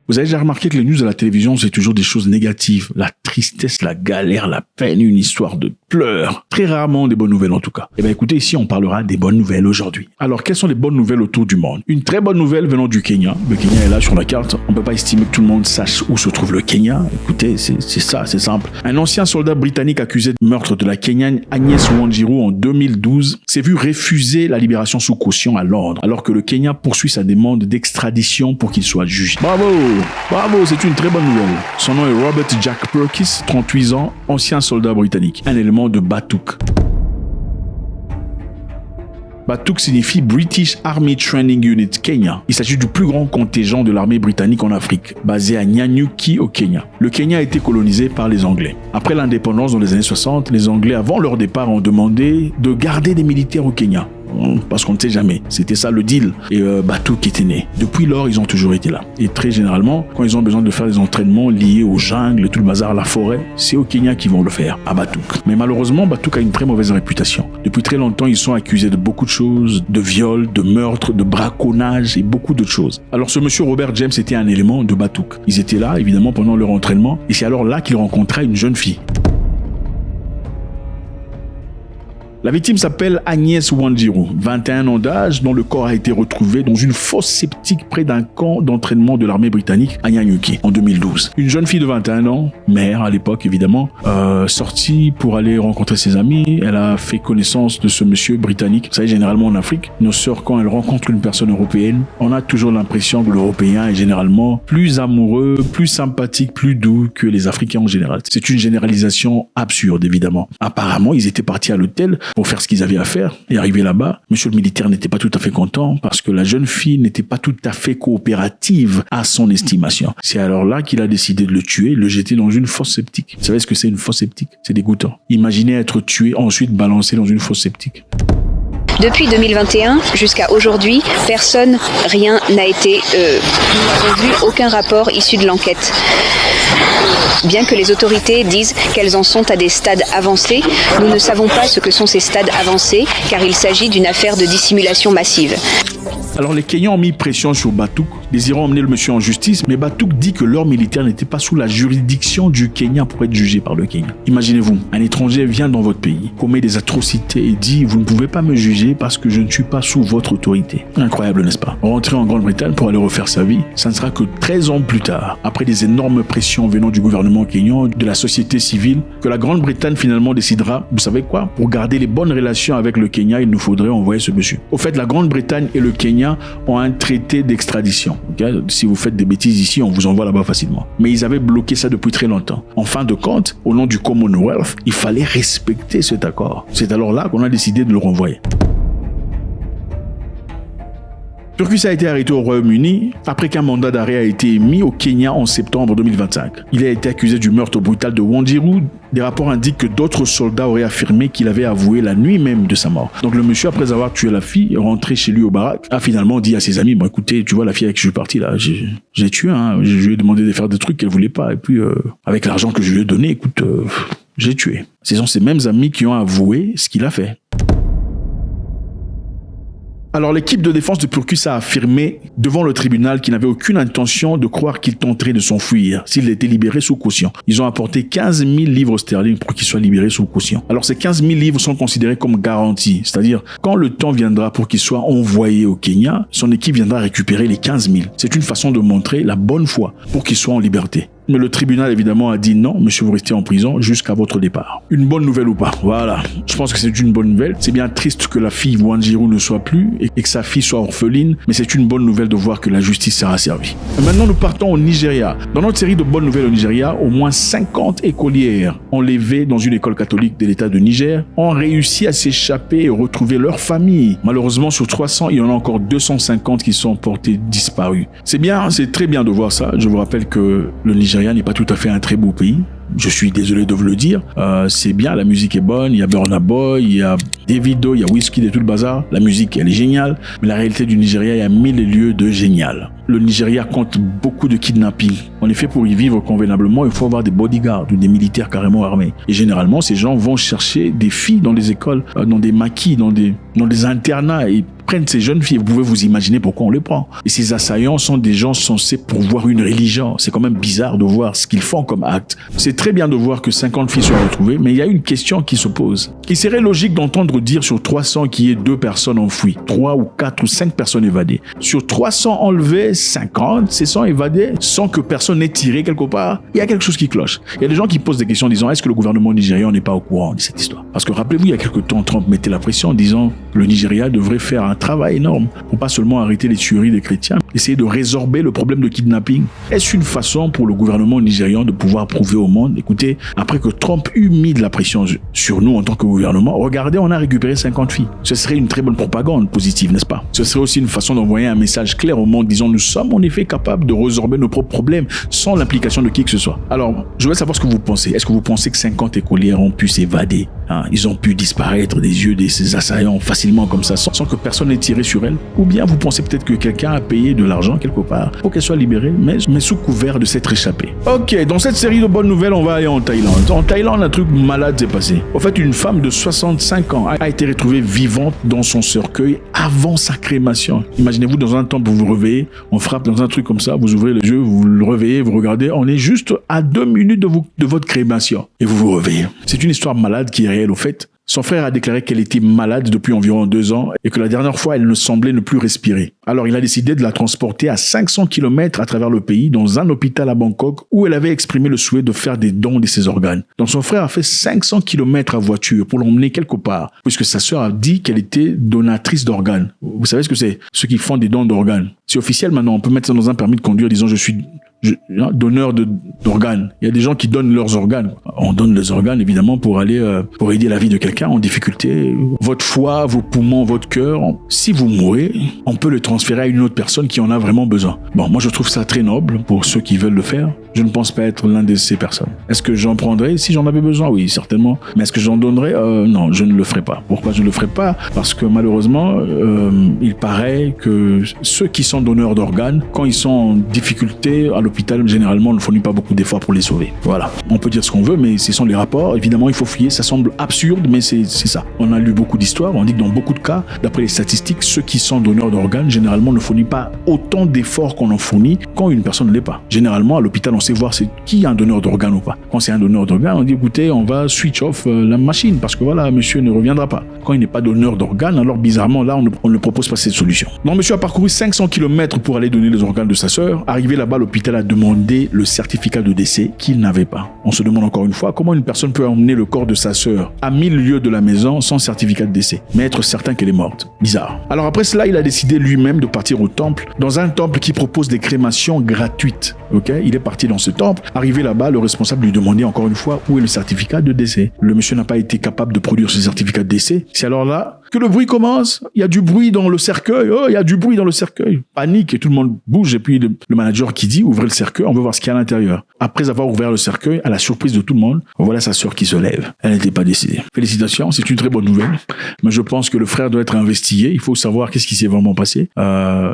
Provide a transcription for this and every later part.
Vous avez déjà remarqué que les news à la télévision, c'est toujours des choses négatives. La tristesse, la galère, la peine, une histoire de pleurs. Très rarement des bonnes nouvelles en tout cas. Eh bien écoutez, ici on parlera des bonnes nouvelles aujourd'hui. Alors quelles sont les bonnes nouvelles autour du monde? Une très bonne nouvelle venant du Kenya. Le Kenya est là sur la carte. On ne peut pas estimer que tout le monde sache où se trouve le Kenya. Écoutez, c'est ça, c'est simple. Un ancien soldat britannique accusé de meurtre de la Kenyane Agnes Wanjiru en 2012 s'est vu refuser la libération sous caution à Londres, alors que le Kenya poursuit sa demande d'extradition pour qu'il soit jugé. Bravo! Bravo, c'est une très bonne nouvelle. Son nom est Robert Jack Purkis, 38 ans, ancien soldat britannique. Un élément de Batouk. Batouk signifie British Army Training Unit Kenya. Il s'agit du plus grand contingent de l'armée britannique en Afrique, basé à Nyanyuki au Kenya. Le Kenya a été colonisé par les Anglais. Après l'indépendance dans les années 60, les Anglais, avant leur départ, ont demandé de garder des militaires au Kenya. Parce qu'on ne sait jamais. C'était ça le deal. Et Batouk était né. Depuis lors, ils ont toujours été là. Et très généralement, quand ils ont besoin de faire des entraînements liés aux jungles, tout le bazar, la forêt, c'est au Kenya qu'ils vont le faire, à Batouk. Mais malheureusement, Batouk a une très mauvaise réputation. Depuis très longtemps, ils sont accusés de beaucoup de choses, de viols, de meurtres, de braconnage et beaucoup d'autres choses. Alors ce monsieur Robert James était un élément de Batouk. Ils étaient là, évidemment, pendant leur entraînement. Et c'est alors là qu'il rencontra une jeune fille. La victime s'appelle Agnes Wanjiru, 21 ans d'âge, dont le corps a été retrouvé dans une fosse septique près d'un camp d'entraînement de l'armée britannique à Nyanyuki en 2012. Une jeune fille de 21 ans, mère à l'époque évidemment, sortie pour aller rencontrer ses amis. Elle a fait connaissance de ce monsieur britannique. Vous savez, généralement en Afrique, nos sœurs, quand elles rencontrent une personne européenne, on a toujours l'impression que l'Européen est généralement plus amoureux, plus sympathique, plus doux que les Africains en général. C'est une généralisation absurde évidemment. Apparemment, ils étaient partis à l'hôtel pour faire ce qu'ils avaient à faire. Et arrivé là-bas, monsieur le militaire n'était pas tout à fait content parce que la jeune fille n'était pas tout à fait coopérative à son estimation. C'est alors là qu'il a décidé de le tuer, le jeter dans une fosse septique. Vous savez ce que c'est une fosse septique? C'est dégoûtant. Imaginez être tué, ensuite balancé dans une fosse septique. Depuis 2021 jusqu'à aujourd'hui, personne, rien n'a été... nous n'avons vu aucun rapport issu de l'enquête. Bien que les autorités disent qu'elles en sont à des stades avancés, nous ne savons pas ce que sont ces stades avancés, car il s'agit d'une affaire de dissimulation massive. Alors les Kenyans ont mis pression sur Batouk, désirant emmener le monsieur en justice, mais Batouk dit que leur militaire n'était pas sous la juridiction du Kenya pour être jugé par le Kenya. Imaginez-vous, un étranger vient dans votre pays, commet des atrocités et dit « Vous ne pouvez pas me juger parce que je ne suis pas sous votre autorité ». Incroyable, n'est-ce pas? Rentrer en Grande-Bretagne pour aller refaire sa vie, ça ne sera que 13 ans plus tard, après des énormes pressions venant du gouvernement kenyan, de la société civile, que la Grande-Bretagne finalement décidera, vous savez quoi? Pour garder les bonnes relations avec le Kenya, il nous faudrait envoyer ce monsieur. Au fait, la Grande-Bretagne et le Kenya ont un traité d'extradition. Okay? Si vous faites des bêtises ici, on vous envoie là-bas facilement. Mais ils avaient bloqué ça depuis très longtemps. En fin de compte, au nom du Commonwealth, il fallait respecter cet accord. C'est alors là qu'on a décidé de le renvoyer. Purkis a été arrêté au Royaume-Uni après qu'un mandat d'arrêt a été émis au Kenya en septembre 2025. Il a été accusé du meurtre brutal de Wanjiru. Des rapports indiquent que d'autres soldats auraient affirmé qu'il avait avoué la nuit même de sa mort. Donc le monsieur, après avoir tué la fille, rentré chez lui au baraque, a finalement dit à ses amis, bon écoutez, tu vois la fille avec qui je suis parti là, j'ai tué, hein, je lui ai demandé de faire des trucs qu'elle voulait pas, et puis avec l'argent que je lui ai donné, écoute, j'ai tué. Ce sont ces mêmes amis qui ont avoué ce qu'il a fait. Alors l'équipe de défense de Purkis a affirmé devant le tribunal qu'il n'avait aucune intention de croire qu'il tenterait de s'enfuir s'il était libéré sous caution. Ils ont apporté 15 000 livres sterling pour qu'il soit libéré sous caution. Alors ces 15 000 livres sont considérés comme garantis, c'est-à-dire quand le temps viendra pour qu'il soit envoyé au Kenya, son équipe viendra récupérer les 15 000. C'est une façon de montrer la bonne foi pour qu'il soit en liberté. Mais le tribunal, évidemment, a dit non, monsieur, vous restez en prison jusqu'à votre départ. Une bonne nouvelle ou pas? Voilà. Je pense que c'est une bonne nouvelle. C'est bien triste que la fille Wanjiru ne soit plus et que sa fille soit orpheline, mais c'est une bonne nouvelle de voir que la justice sera servie. Et maintenant, nous partons au Nigeria. Dans notre série de bonnes nouvelles au Nigeria, au moins 50 écolières enlevées dans une école catholique de l'État de Niger ont réussi à s'échapper et retrouver leur famille. Malheureusement, sur 300, il y en a encore 250 qui sont portés disparus. C'est bien, c'est très bien de voir ça. Je vous rappelle que le Nigeria n'est pas tout à fait un très beau pays. Je suis désolé de vous le dire. C'est bien, la musique est bonne. Il y a Burna Boy, il y a Davido, il y a Wizkid et tout le bazar. La musique, elle est géniale. Mais la réalité du Nigeria, il y a 1000 lieues de génial. Le Nigeria compte beaucoup de kidnapping. En effet, pour y vivre convenablement, il faut avoir des bodyguards ou des militaires carrément armés. Et généralement, ces gens vont chercher des filles dans des écoles, dans des maquis, dans des internats. Et prennent ces jeunes filles. Vous pouvez vous imaginer pourquoi on les prend. Et ces assaillants sont des gens censés pourvoir une religion. C'est quand même bizarre de voir ce qu'ils font comme acte. C'est très bien de voir que 50 filles sont retrouvées, mais il y a une question qui se pose. Il serait logique d'entendre dire sur 300 qu'il y ait 2 personnes enfouies, 3 ou 4 ou 5 personnes évadées. Sur 300 enlevés, 50 se sont évadés sans que personne n'ait tiré quelque part. Il y a quelque chose qui cloche. Il y a des gens qui posent des questions en disant est-ce que le gouvernement nigérian n'est pas au courant de cette histoire? Parce que rappelez-vous, il y a quelque temps, Trump mettait la pression en disant que le Nigeria devrait faire un travail énorme pour pas seulement arrêter les tueries des chrétiens, essayer de résorber le problème de kidnapping. Est-ce une façon pour le gouvernement nigérian de pouvoir prouver au monde, écoutez, après que Trump eut mis de la pression sur nous en tant que gouvernement, regardez, on a récupéré 50 filles. Ce serait une très bonne propagande positive, n'est-ce pas? Ce serait aussi une façon d'envoyer un message clair au monde disant nous sommes en effet capables de résorber nos propres problèmes sans l'implication de qui que ce soit. Alors, je voudrais savoir ce que vous pensez. Est-ce que vous pensez que 50 écolières ont pu s'évader? Ils ont pu disparaître des yeux de ces assaillants facilement comme ça, sans que personne n'ait tiré sur elles? Ou bien vous pensez peut-être que quelqu'un a payé de l'argent quelque part pour qu'elle soit libérée, mais sous couvert de s'être échappée? Ok, dans cette série de bonnes nouvelles, on va aller en Thaïlande. En Thaïlande, un truc malade s'est passé. En fait, une femme de 65 ans a été retrouvée vivante dans son cercueil avant sa crémation. Imaginez-vous dans un temple, vous vous réveillez, on frappe dans un truc comme ça, vous ouvrez les yeux, vous le réveillez, vous regardez, on est juste à 2 minutes de votre crémation et vous vous réveillez. C'est une histoire malade qui est réelle au fait. Son frère a déclaré qu'elle était malade depuis environ 2 ans et que la dernière fois, elle ne semblait ne plus respirer. Alors, il a décidé de la transporter à 500 km à travers le pays dans un hôpital à Bangkok où elle avait exprimé le souhait de faire des dons de ses organes. Donc, son frère a fait 500 km à voiture pour l'emmener quelque part puisque sa sœur a dit qu'elle était donatrice d'organes. Vous savez ce que c'est? Ceux qui font des dons d'organes. C'est officiel maintenant. On peut mettre ça dans un permis de conduire disant je suis donneur d'organes. Il y a des gens qui donnent leurs organes. On donne les organes évidemment pour aller pour aider la vie de quelqu'un en difficulté. Votre foie, vos poumons, votre cœur. Si vous mourrez, on peut le transférer à une autre personne qui en a vraiment besoin. Bon, moi je trouve ça très noble pour ceux qui veulent le faire. Je ne pense pas être l'un de ces personnes. Est-ce que j'en prendrais si j'en avais besoin? Oui, certainement. Mais est-ce que j'en donnerais? Non, je ne le ferai pas. Pourquoi je ne le ferai pas? Parce que malheureusement, il paraît que ceux qui sont donneurs d'organes, quand ils sont en difficulté à l'hôpital, généralement, on ne fournit pas beaucoup d'efforts pour les sauver. Voilà. On peut dire ce qu'on veut, mais ce sont les rapports. Évidemment, il faut fouiller. Ça semble absurde, mais c'est ça. On a lu beaucoup d'histoires. On dit que dans beaucoup de cas, d'après les statistiques, ceux qui sont donneurs d'organes, généralement, ne fournissent pas autant d'efforts qu'on en fournit quand une personne ne l'est pas. Généralement, à l'hôpital, on sait voir c'est qui est un donneur d'organes ou pas. Quand c'est un donneur d'organes, on dit écoutez, on va switch off la machine parce que voilà, monsieur ne reviendra pas. Quand il n'est pas donneur d'organes, alors bizarrement, là, on ne propose pas cette solution. Donc, monsieur a parcouru 500 km pour aller donner les organes de sa sœur. Arrivé là-bas, l'hôpital a demandé le certificat de décès qu'il n'avait pas. On se demande encore une fois comment une personne peut emmener le corps de sa sœur à 1000 lieues de la maison sans certificat de décès, mais être certain qu'elle est morte. Bizarre. Alors après cela, il a décidé lui-même de partir au temple, dans un temple qui propose des crémations gratuites. Ok, il est parti dans ce temple. Arrivé là-bas, le responsable lui demandait encore une fois où est le certificat de décès. Le monsieur n'a pas été capable de produire ce certificat de décès. C'est alors là que le bruit commence. Il y a du bruit dans le cercueil. Oh, il y a du bruit dans le cercueil. Panique et tout le monde bouge. Et puis le manager qui dit ouvrez le cercueil, on veut voir ce qu'il y a à l'intérieur. Après avoir ouvert le cercueil, à la surprise de tout le monde, voilà sa sœur qui se lève. Elle n'était pas décédée. Félicitations, c'est une très bonne nouvelle. Mais je pense que le frère doit être investigué. Il faut savoir qu'est-ce qui s'est vraiment passé.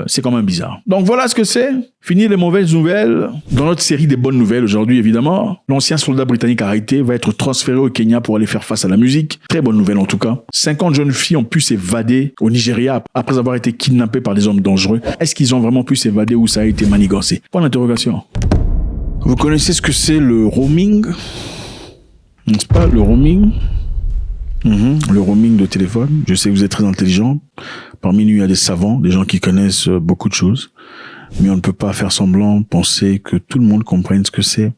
C'est quand même bizarre. Donc voilà ce que c'est. Fini les mauvaises nouvelles. Dans notre série des bonnes nouvelles aujourd'hui, évidemment, l'ancien soldat britannique arrêté va être transféré au Kenya pour aller faire face à la musique. Très bonne nouvelle en tout cas. 50 jeunes filles ont pu s'évader au Nigeria après avoir été kidnappées par des hommes dangereux. Est-ce qu'ils ont vraiment pu s'évader ou ça a été manigancé? Point d'interrogation. Vous connaissez ce que c'est le roaming? N'est-ce pas, le roaming? Le roaming de téléphone. Je sais que vous êtes très intelligent. Parmi nous, il y a des savants, des gens qui connaissent beaucoup de choses. Mais on ne peut pas faire semblant, penser que tout le monde comprenne ce que c'est.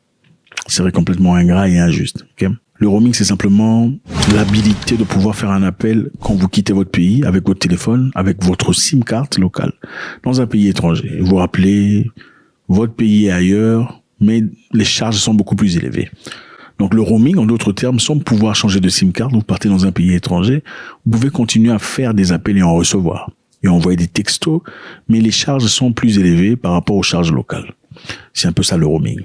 Ce serait complètement ingrat et injuste. Okay? Le roaming, c'est simplement l'habilité de pouvoir faire un appel quand vous quittez votre pays avec votre téléphone, avec votre SIM card locale, dans un pays étranger. Vous rappelez, votre pays est ailleurs, mais les charges sont beaucoup plus élevées. Donc le roaming, en d'autres termes, sans pouvoir changer de SIM card, vous partez dans un pays étranger, vous pouvez continuer à faire des appels et en recevoir, et envoyer des textos, mais les charges sont plus élevées par rapport aux charges locales. C'est un peu ça le roaming.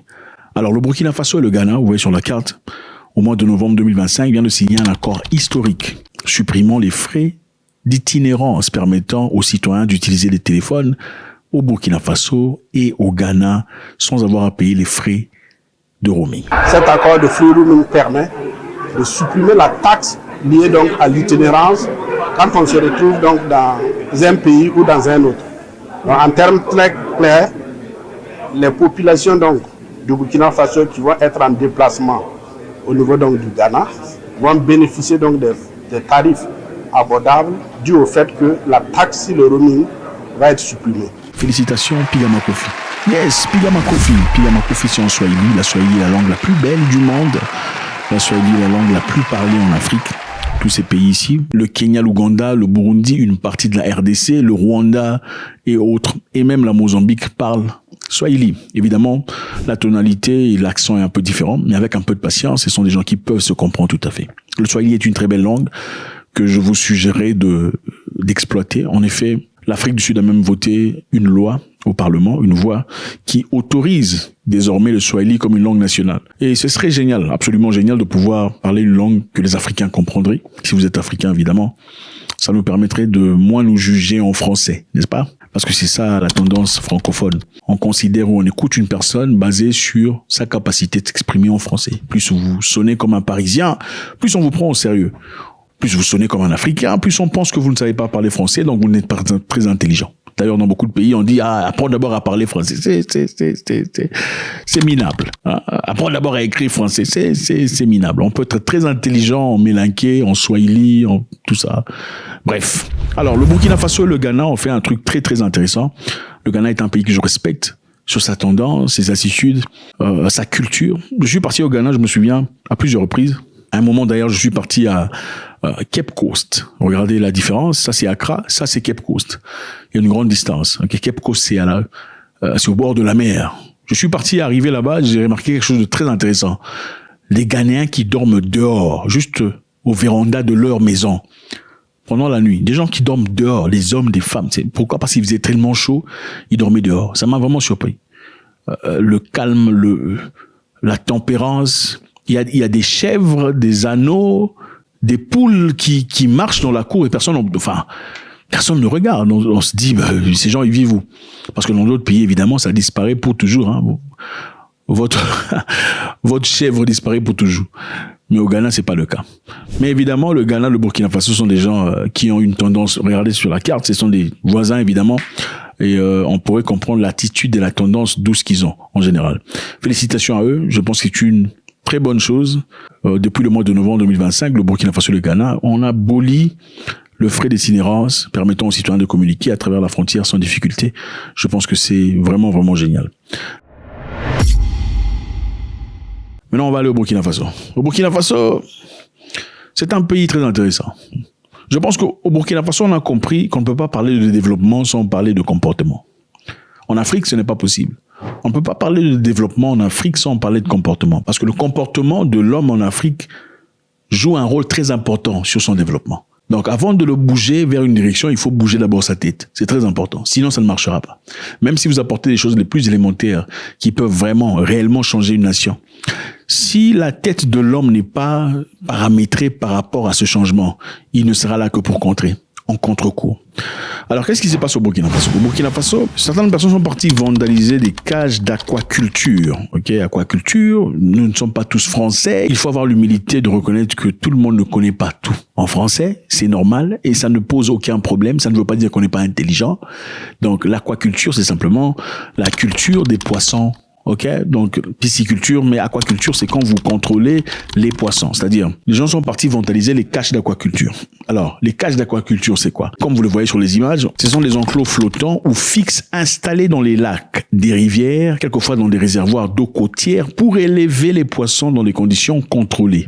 Alors le Burkina Faso et le Ghana, vous voyez sur la carte, au mois de novembre 2025, vient de signer un accord historique supprimant les frais d'itinérance permettant aux citoyens d'utiliser les téléphones au Burkina Faso et au Ghana sans avoir à payer les frais de roaming. Cet accord de free roaming permet de supprimer la taxe liée donc à l'itinérance quand on se retrouve donc dans un pays ou dans un autre. Donc, en termes très clairs, les populations donc, du Burkina Faso qui vont être en déplacement au niveau donc, du Ghana vont bénéficier donc des tarifs abordables dû au fait que la taxe sur le roaming va être supprimée. Félicitations Pigama Kofi. Yes, Pigama Kofi. Pigama Kofi, c'est en Swahili. La Swahili est la langue la plus belle du monde. La Swahili est la langue la plus parlée en Afrique. Tous ces pays ici, le Kenya, l'Ouganda, le Burundi, une partie de la RDC, le Rwanda et autres, et même la Mozambique parlent Swahili. Évidemment, la tonalité et l'accent est un peu différent, mais avec un peu de patience, ce sont des gens qui peuvent se comprendre tout à fait. Le Swahili est une très belle langue que je vous suggérerais d'exploiter. En effet, l'Afrique du Sud a même voté une loi au Parlement, une loi qui autorise désormais le Swahili comme une langue nationale. Et ce serait génial, absolument génial de pouvoir parler une langue que les Africains comprendraient. Si vous êtes Africain, évidemment, ça nous permettrait de moins nous juger en français, n'est-ce pas? Parce que c'est ça la tendance francophone. On considère ou on écoute une personne basée sur sa capacité de s'exprimer en français. Plus vous sonnez comme un Parisien, plus on vous prend au sérieux. Plus vous sonnez comme un Africain, plus on pense que vous ne savez pas parler français, donc vous n'êtes pas très intelligent. D'ailleurs, dans beaucoup de pays, on dit, apprends d'abord à parler français. C'est minable. Apprends d'abord à écrire français. C'est minable. On peut être très intelligent en mélinké, en swahili, en tout ça. Bref. Alors, le Burkina Faso et le Ghana ont fait un truc très, très intéressant. Le Ghana est un pays que je respecte sur sa tendance, ses attitudes, sa culture. Je suis parti au Ghana, je me souviens, à plusieurs reprises. À un moment, d'ailleurs, je suis parti à Cape Coast. Regardez la différence. Ça, c'est Accra. Ça, c'est Cape Coast. Il y a une grande distance. Okay, Cape Coast, c'est au bord de la mer. Je suis parti arriver là-bas. J'ai remarqué quelque chose de très intéressant. Les Ghanéens qui dorment dehors, juste au véranda de leur maison, pendant la nuit. Des gens qui dorment dehors, les hommes, des femmes. Pourquoi? Parce qu'il faisait tellement chaud, ils dormaient dehors. Ça m'a vraiment surpris. Le calme, la tempérance. Il y a des chèvres, des anneaux, des poules qui marchent dans la cour et personne ne regarde. On se dit, ces gens, ils vivent où? Parce que dans d'autres pays, évidemment, ça disparaît pour toujours. Hein. Votre chèvre disparaît pour toujours. Mais au Ghana, c'est pas le cas. Mais évidemment, le Ghana, le Burkina Faso sont des gens qui ont une tendance, regardez sur la carte, ce sont des voisins, évidemment. Et on pourrait comprendre l'attitude et la tendance douce qu'ils ont, en général. Félicitations à eux. Je pense que c'est une très bonne chose. Depuis le mois de novembre 2025, le Burkina Faso et le Ghana, on a aboli le frais d'itinérance permettant aux citoyens de communiquer à travers la frontière sans difficulté. Je pense que c'est vraiment, vraiment génial. Maintenant, on va aller au Burkina Faso. Au Burkina Faso, c'est un pays très intéressant. Je pense qu'au Burkina Faso, on a compris qu'on ne peut pas parler de développement sans parler de comportement. En Afrique, ce n'est pas possible. On ne peut pas parler de développement en Afrique sans parler de comportement. Parce que le comportement de l'homme en Afrique joue un rôle très important sur son développement. Donc, avant de le bouger vers une direction, il faut bouger d'abord sa tête. C'est très important. Sinon, ça ne marchera pas. Même si vous apportez des choses les plus élémentaires qui peuvent vraiment, réellement changer une nation. Si la tête de l'homme n'est pas paramétrée par rapport à ce changement, il ne sera là que pour contrer, en contre-coup. Alors, qu'est-ce qui se passe au Burkina Faso? Au Burkina Faso, certaines personnes sont parties vandaliser des cages d'aquaculture. Ok, aquaculture, nous ne sommes pas tous français. Il faut avoir l'humilité de reconnaître que tout le monde ne connaît pas tout en français. C'est normal et ça ne pose aucun problème. Ça ne veut pas dire qu'on n'est pas intelligent. Donc, l'aquaculture, c'est simplement la culture des poissons. Ok, donc pisciculture, mais aquaculture, c'est quand vous contrôlez les poissons. C'est-à-dire, les gens sont partis vandaliser les cages d'aquaculture. Alors, les cages d'aquaculture, c'est quoi? Comme vous le voyez sur les images, ce sont des enclos flottants ou fixes installés dans les lacs, des rivières, quelquefois dans des réservoirs d'eau côtière pour élever les poissons dans des conditions contrôlées.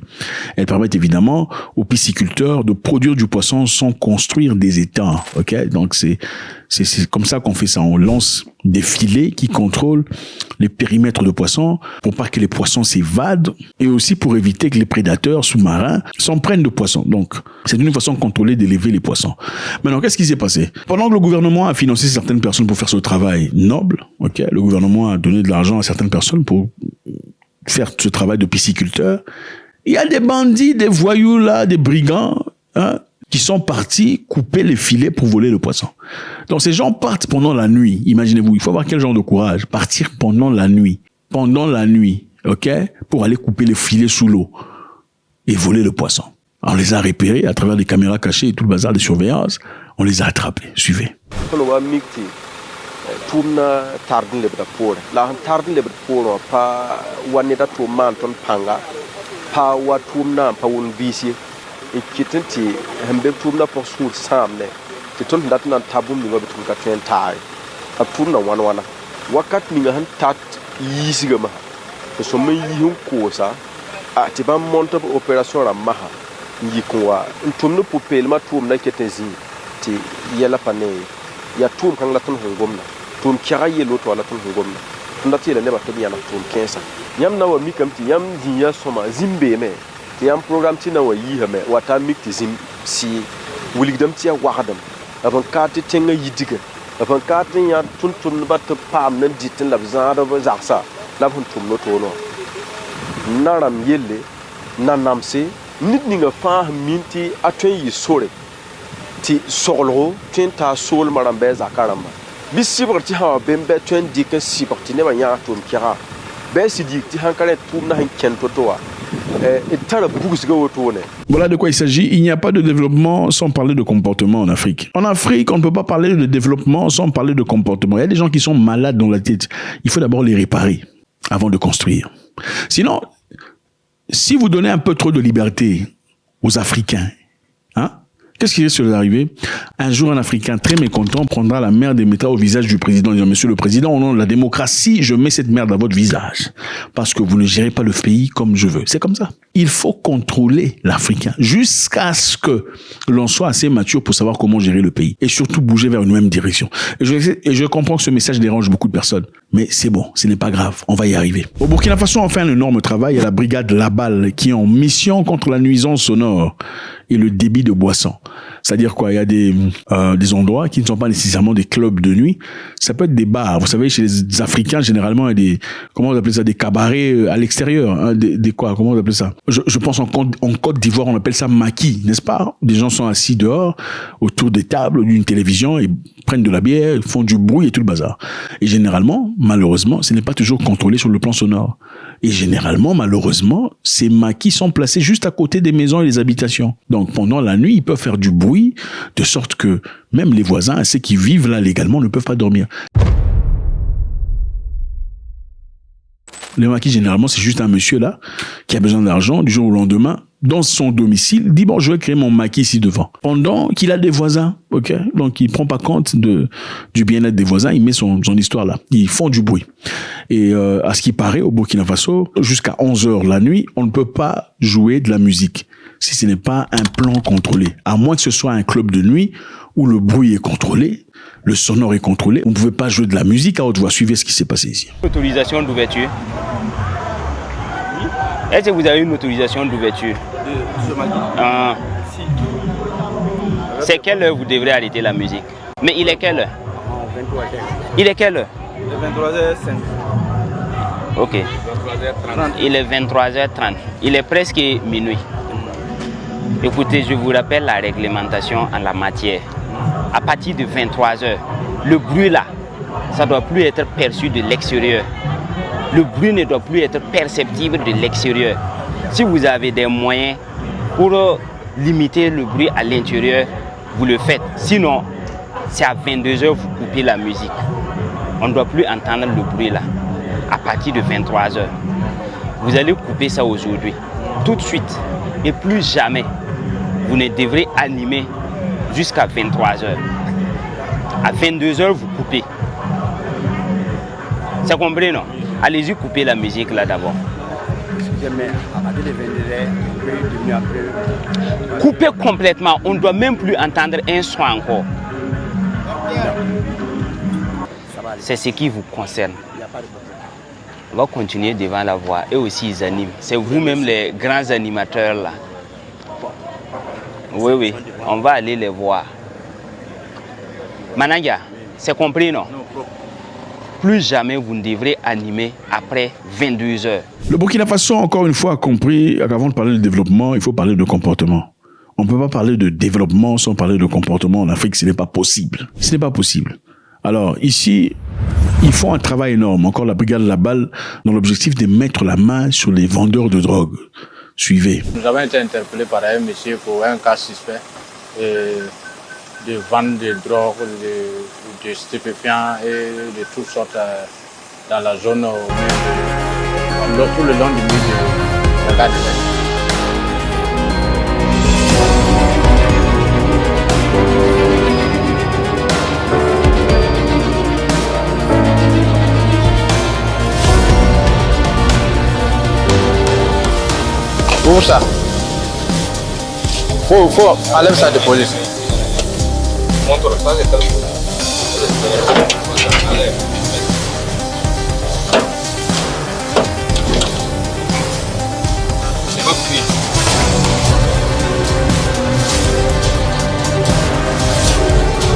Elles permettent évidemment aux pisciculteurs de produire du poisson sans construire des étangs. Ok, donc c'est comme ça qu'on fait ça. On lance des filets qui contrôlent les périmètres de poissons pour pas que les poissons s'évadent et aussi pour éviter que les prédateurs sous-marins s'en prennent de poissons. Donc, c'est une façon contrôlée d'élever les poissons. Maintenant, qu'est-ce qui s'est passé? Pendant que le gouvernement a financé certaines personnes pour faire ce travail noble, ok, le gouvernement a donné de l'argent à certaines personnes pour faire ce travail de pisciculteur. Il y a des bandits, des voyous là, des brigands, qui sont partis couper les filets pour voler le poisson. Donc ces gens partent pendant la nuit. Imaginez-vous, il faut avoir quel genre de courage? Partir pendant la nuit, ok, pour aller couper les filets sous l'eau et voler le poisson. On les a repérés à travers des caméras cachées et tout le bazar de surveillance. On les a attrapés. Suivez. Tumna tardin lebda pore la han tardin lebda pore pa wanida to man ton panga pa wa tumna pa won visi e kitenti hambe tumna por sur samne ti ton datna tabum ni wabi tum ka twen tai a tumna wana wakat ni han tat yisiga ma so me yihun ko sa a ti ban monta operation ra maha yi ko wa tumna popel ma tumna ketenzi ti yela pane ya tum kan la ton hongomna tum kira yelo to la ton hongomna ndati le ne ba to yana tum kensa yam na wa mi kam ti yam dinya soma zimbe me ti yam program ti na wa yi ha me wata mik ti zim si wuligdam ti ya wagadam aban ka ti tenga yidiga aban ka ti ya tun ba to pam nan ditin la zara ba zaksa la hun tum no to no naram yelle nanamse nit ni nga fa minti atwen yi sore ti soglo tinta sol marambe zakaramba bi sibarti ha bembe twen dike sibarti ne banya tum kira be sidik ti hankale tum na hanken totoa et tara bugsga woto ne. Voilà de quoi il s'agit. Il n'y a pas de développement sans parler de comportement en Afrique. En Afrique, on ne peut pas parler de développement sans parler de comportement. Il y a des gens qui sont malades dans la tête. Il faut d'abord les réparer avant de construire. Sinon, si vous donnez un peu trop de liberté aux Africains, hein, qu'est-ce qui risque d'arriver? Un jour, un Africain très mécontent prendra la merde et mettra au visage du président, en disant, Monsieur le Président, au nom de la démocratie, je mets cette merde à votre visage. Parce que vous ne gérez pas le pays comme je veux. C'est comme ça. Il faut contrôler l'Africain jusqu'à ce que l'on soit assez mature pour savoir comment gérer le pays. Et surtout bouger vers une même direction. Et je comprends que ce message dérange beaucoup de personnes. Mais c'est bon, ce n'est pas grave. On va y arriver. Au Burkina Faso, on fait un énorme travail. Il y a la brigade Labal qui est en mission contre la nuisance sonore et le débit de boissons. C'est-à-dire quoi? Il y a des endroits qui ne sont pas nécessairement des clubs de nuit. Ça peut être des bars. Vous savez, chez les Africains, généralement, il y a des, comment on appelle ça, des cabarets à l'extérieur. Hein, des quoi? Comment on appelle ça? Je pense en Côte d'Ivoire, on appelle ça maquis, n'est-ce pas? Des gens sont assis dehors, autour des tables, d'une télévision, et prennent de la bière, ils font du bruit et tout le bazar. Et généralement, malheureusement, ce n'est pas toujours contrôlé sur le plan sonore. Et généralement, malheureusement, ces maquis sont placés juste à côté des maisons et des habitations. Donc, pendant la nuit, ils peuvent faire du bruit, de sorte que même les voisins, ceux qui vivent là légalement, ne peuvent pas dormir. Le maquis, généralement, c'est juste un monsieur là, qui a besoin d'argent, du jour au lendemain, dans son domicile, dit, bon, je vais créer mon maquis ici devant. Pendant qu'il a des voisins, ok? Donc, il prend pas compte du bien-être des voisins, il met son histoire là. Ils font du bruit. Et, à ce qui paraît, au Burkina Faso, jusqu'à 11h la nuit, on ne peut pas jouer de la musique si ce n'est pas un plan contrôlé. À moins que ce soit un club de nuit où le bruit est contrôlé, le sonore est contrôlé. On ne pouvait pas jouer de la musique à haute voix. Suivez ce qui s'est passé ici. Autorisation d'ouverture. Est-ce que vous avez une autorisation d'ouverture? C'est quelle heure vous devrez arrêter la musique? Mais il est quelle heure? 23h. Il est quelle heure? 23h05. Ok. 23h30. Il est 23h30. Il est presque minuit. Écoutez, je vous rappelle la réglementation en la matière. À partir de 23h, le bruit là, ça ne doit plus être perçu de l'extérieur. Le bruit ne doit plus être perceptible de l'extérieur. Si vous avez des moyens pour limiter le bruit à l'intérieur, vous le faites. Sinon, c'est à 22h vous coupez la musique. On ne doit plus entendre le bruit là. À partir de 23h. Vous allez couper ça aujourd'hui. Tout de suite. Et plus jamais, vous ne devrez animer jusqu'à 23h. À 22h, vous coupez. C'est compris, non? Allez-y, coupez la musique là d'abord. Coupez complètement. On ne doit même plus entendre un son encore. C'est ce qui vous concerne. On va continuer devant la voix. Eux aussi, ils animent. C'est vous-même les grands animateurs là. Oui, oui. On va aller les voir. Managa, c'est compris, non? Plus jamais vous ne devrez animer après 22h. Le Burkina Faso, encore une fois, a compris qu'avant de parler de développement, il faut parler de comportement. On ne peut pas parler de développement sans parler de comportement en Afrique. Ce n'est pas possible. Ce n'est pas possible. Alors, ici, ils font un travail énorme. Encore la brigade Labal, dans l'objectif de mettre la main sur les vendeurs de drogue, Suivez. Nous avons été interpellés par un monsieur pour un cas suspect de vente de drogue, de stupéfiants et de toutes sortes dans la zone tout le long du mur de la gare de l'Est. Où ça? Faut enlève ça de police. Montre ça, c'est pas cuit.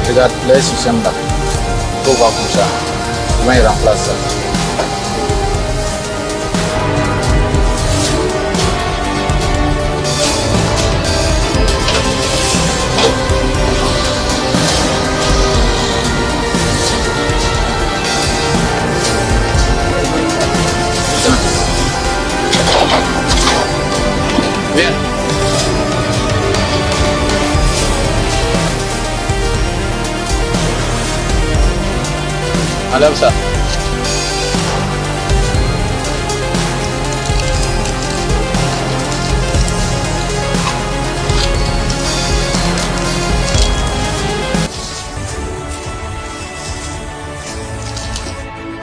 Regarde, là, système là. Faut voir comme ça. Comment il remplace ça? Bien. Enlève ça.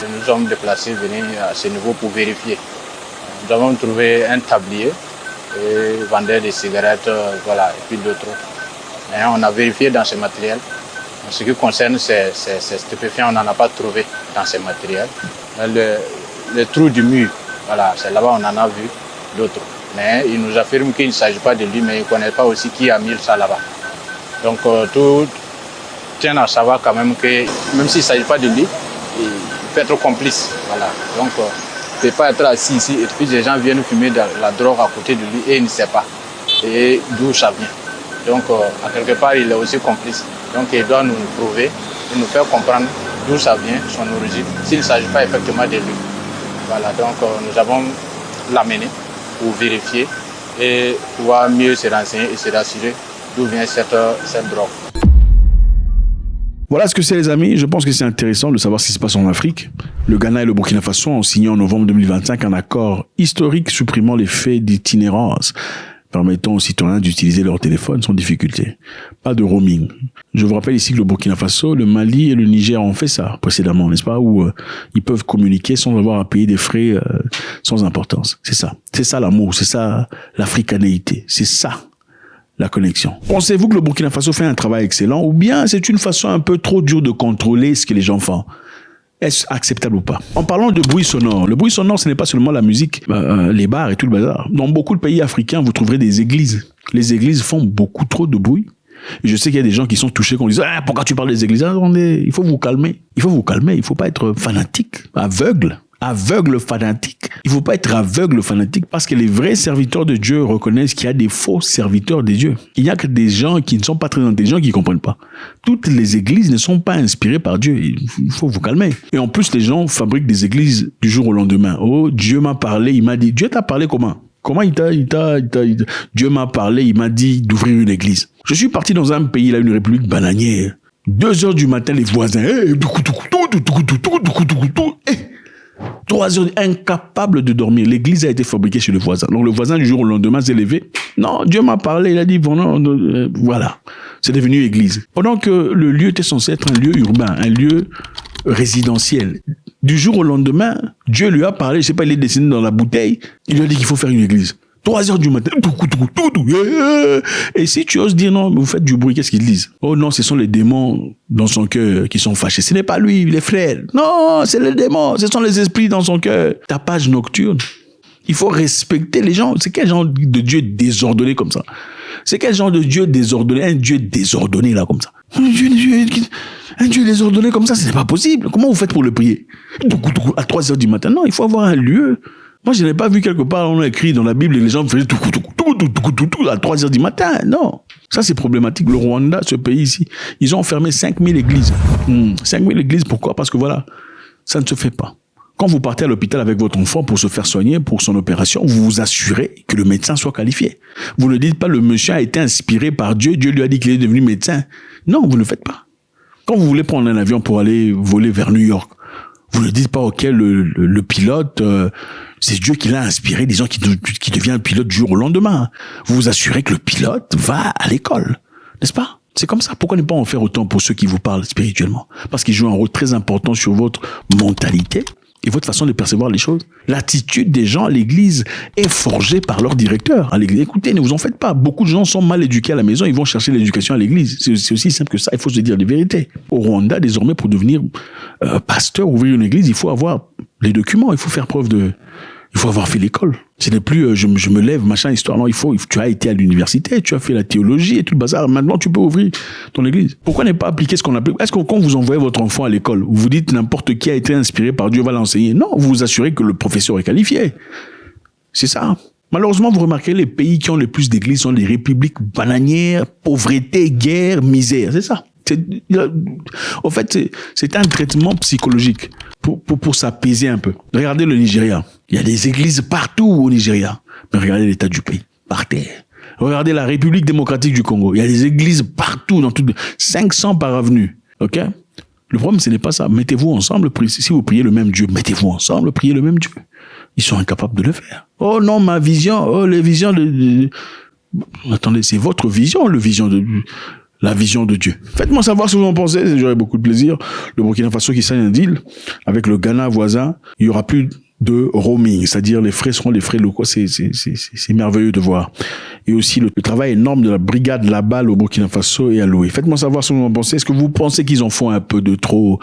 Nous sommes déplacés venir à ce niveau pour vérifier. Nous avons trouvé un tablier et vendeur de cigarettes, voilà, et puis d'autres. Et on a vérifié dans ce matériel. En ce qui concerne ces stupéfiants, on n'en a pas trouvé dans ces matériels. Le trou du mur, voilà, c'est là-bas on en a vu d'autres. Mais il nous affirme qu'il ne s'agit pas de lui, mais il ne connaît pas aussi qui a mis ça là-bas. Donc tout tient à savoir quand même que même s'il ne s'agit pas de lui, il peut être complice. Voilà. Donc il ne peut pas être assis ici et puis les gens viennent fumer de la drogue à côté de lui et il ne sait pas et d'où ça vient. Donc à quelque part il est aussi complice. Donc il doit nous prouver et nous faire comprendre d'où ça vient, son origine, s'il ne s'agit pas effectivement de lui. Voilà, donc nous avons l'amené pour vérifier et pouvoir mieux se renseigner et se rassurer d'où vient cette drogue. Voilà ce que c'est, les amis. Je pense que c'est intéressant de savoir ce qui se passe en Afrique. Le Ghana et le Burkina Faso ont signé en novembre 2025 un accord historique supprimant les faits d'itinérance, permettant aux citoyens d'utiliser leur téléphone sans difficulté. Pas de roaming. Je vous rappelle ici que le Burkina Faso, le Mali et le Niger ont fait ça précédemment, n'est-ce pas, où ils peuvent communiquer sans avoir à payer des frais sans importance. C'est ça. C'est ça l'amour, c'est ça l'africanéité, c'est ça la connexion. Pensez-vous que le Burkina Faso fait un travail excellent ou bien c'est une façon un peu trop dure de contrôler ce que les gens font? Est-ce acceptable ou pas? En parlant de bruit sonore, le bruit sonore, ce n'est pas seulement la musique, les bars et tout le bazar. Dans beaucoup de pays africains, vous trouverez des églises. Les églises font beaucoup trop de bruit. Et je sais qu'il y a des gens qui sont touchés, qu'on dit « Ah, pourquoi tu parles des églises ?» Attendez, il faut vous calmer. Il faut vous calmer. Il ne faut pas être fanatique, aveugle fanatique. Il ne faut pas être aveugle fanatique parce que les vrais serviteurs de Dieu reconnaissent qu'il y a des faux serviteurs de Dieu. Il n'y a que des gens qui ne sont pas très intelligents qui ne comprennent pas. Toutes les églises ne sont pas inspirées par Dieu. Il faut vous calmer. Et en plus, les gens fabriquent des églises du jour au lendemain. Oh, Dieu m'a parlé, il m'a dit. Dieu t'a parlé comment? Comment Dieu m'a parlé, il m'a dit d'ouvrir une église. Je suis parti dans un pays, là, une république bananière. 2h du matin, les voisins, 3 heures, incapable de dormir. L'église a été fabriquée chez le voisin. Donc le voisin, du jour au lendemain, s'est levé. Non, Dieu m'a parlé, il a dit, voilà. C'est devenu église. Pendant que le lieu était censé être un lieu urbain, un lieu résidentiel. Du jour au lendemain, Dieu lui a parlé, je sais pas, il est dessiné dans la bouteille, il lui a dit qu'il faut faire une église. 3 heures du matin. Et si tu oses dire non, mais vous faites du bruit, qu'est-ce qu'ils disent? Oh non, ce sont les démons dans son cœur qui sont fâchés. Ce n'est pas lui, les frères. Non, c'est les démons, ce sont les esprits dans son cœur. Tapage nocturne. Il faut respecter les gens. C'est quel genre de Dieu désordonné comme ça? C'est quel genre de Dieu désordonné? Un Dieu désordonné là comme ça. Un Dieu désordonné comme ça, ce n'est pas possible. Comment vous faites pour le prier? À 3 heures du matin. Non, il faut avoir un lieu. Moi, je n'ai pas vu quelque part, on a écrit dans la Bible, et les gens faisaient à 3 heures du matin. Non. Ça, c'est problématique. Le Rwanda, ce pays ici, ils ont fermé 5000 églises. 5000 églises, pourquoi? Parce que voilà, ça ne se fait pas. Quand vous partez à l'hôpital avec votre enfant pour se faire soigner, pour son opération, vous vous assurez que le médecin soit qualifié. Vous ne dites pas le monsieur a été inspiré par Dieu, Dieu lui a dit qu'il est devenu médecin. Non, vous ne le faites pas. Quand vous voulez prendre un avion pour aller voler vers New York, vous ne dites pas, ok, le pilote, c'est Dieu qui l'a inspiré, disons qu'il devient un pilote du jour au lendemain. Vous vous assurez que le pilote va à l'école, n'est-ce pas? C'est comme ça. Pourquoi ne pas en faire autant pour ceux qui vous parlent spirituellement? Parce qu'ils jouent un rôle très important sur votre mentalité et votre façon de percevoir les choses. L'attitude des gens à l'église est forgée par leur directeur. À l'église, écoutez, ne vous en faites pas. Beaucoup de gens sont mal éduqués à la maison, ils vont chercher l'éducation à l'église. C'est aussi simple que ça, il faut se dire les vérités. Au Rwanda, désormais, pour devenir pasteur, ouvrir une église, il faut avoir les documents, il faut faire preuve il faut avoir fait l'école. Ce n'est plus je me lève, machin, histoire. Non, tu as été à l'université, tu as fait la théologie et tout le bazar. Maintenant, tu peux ouvrir ton église. Pourquoi ne pas appliquer ce qu'on appelle... Est-ce que quand vous envoyez votre enfant à l'école, vous vous dites n'importe qui a été inspiré par Dieu va l'enseigner? Non, vous vous assurez que le professeur est qualifié. C'est ça. Malheureusement, vous remarquez, les pays qui ont le plus d'églises sont les républiques bananières, pauvreté, guerre, misère. C'est ça. En fait, c'est un traitement psychologique pour s'apaiser un peu. Regardez le Nigeria. Il y a des églises partout au Nigeria. Mais regardez l'état du pays, par terre. Regardez la République démocratique du Congo. Il y a des églises partout, dans toutes 500 par avenue. Ok? Le problème, ce n'est pas ça. Mettez-vous ensemble. Si vous priez le même Dieu, mettez-vous ensemble, priez le même Dieu. Ils sont incapables de le faire. Oh non, ma vision, oh les visions Attendez, c'est votre vision, la vision de Dieu. Faites-moi savoir ce que vous en pensez, j'aurai beaucoup de plaisir. Le Burkina Faso qui signe un deal avec le Ghana voisin, il y aura plus de roaming, c'est-à-dire les frais seront les frais locaux, c'est merveilleux de voir. Et aussi le travail énorme de la brigade Labal au Burkina Faso et à l'OE. Faites-moi savoir ce que vous en pensez. Est-ce que vous pensez qu'ils en font un peu de trop?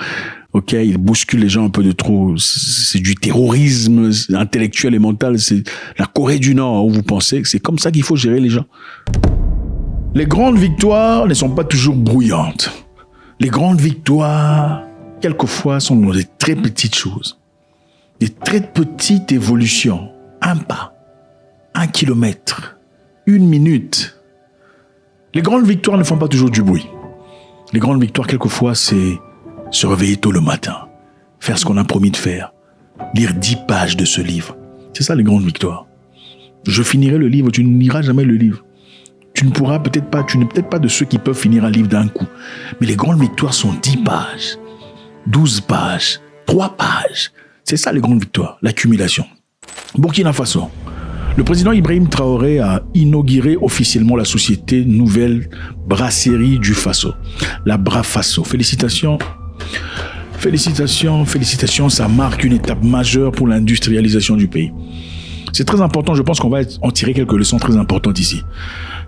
Ok, ils bousculent les gens un peu de trop. C'est du terrorisme intellectuel et mental. C'est la Corée du Nord où vous pensez que c'est comme ça qu'il faut gérer les gens. Les grandes victoires ne sont pas toujours brouillantes. Les grandes victoires, quelquefois, sont dans des très petites choses. Des très petites évolutions. Un pas, 1 kilomètre, 1 minute. Les grandes victoires ne font pas toujours du bruit. Les grandes victoires, quelquefois, c'est se réveiller tôt le matin, faire ce qu'on a promis de faire, lire 10 pages de ce livre. C'est ça les grandes victoires. Je finirai le livre, tu ne liras jamais le livre. Tu n'es peut-être pas de ceux qui peuvent finir un livre d'un coup. Mais les grandes victoires sont 10 pages, 12 pages, 3 pages. C'est ça les grandes victoires, l'accumulation. Burkina Faso. Le président Ibrahim Traoré a inauguré officiellement la société Nouvelle Brasserie du Faso, la Brafaso. Félicitations. Félicitations, félicitations, ça marque une étape majeure pour l'industrialisation du pays. C'est très important, je pense qu'on va en tirer quelques leçons très importantes ici.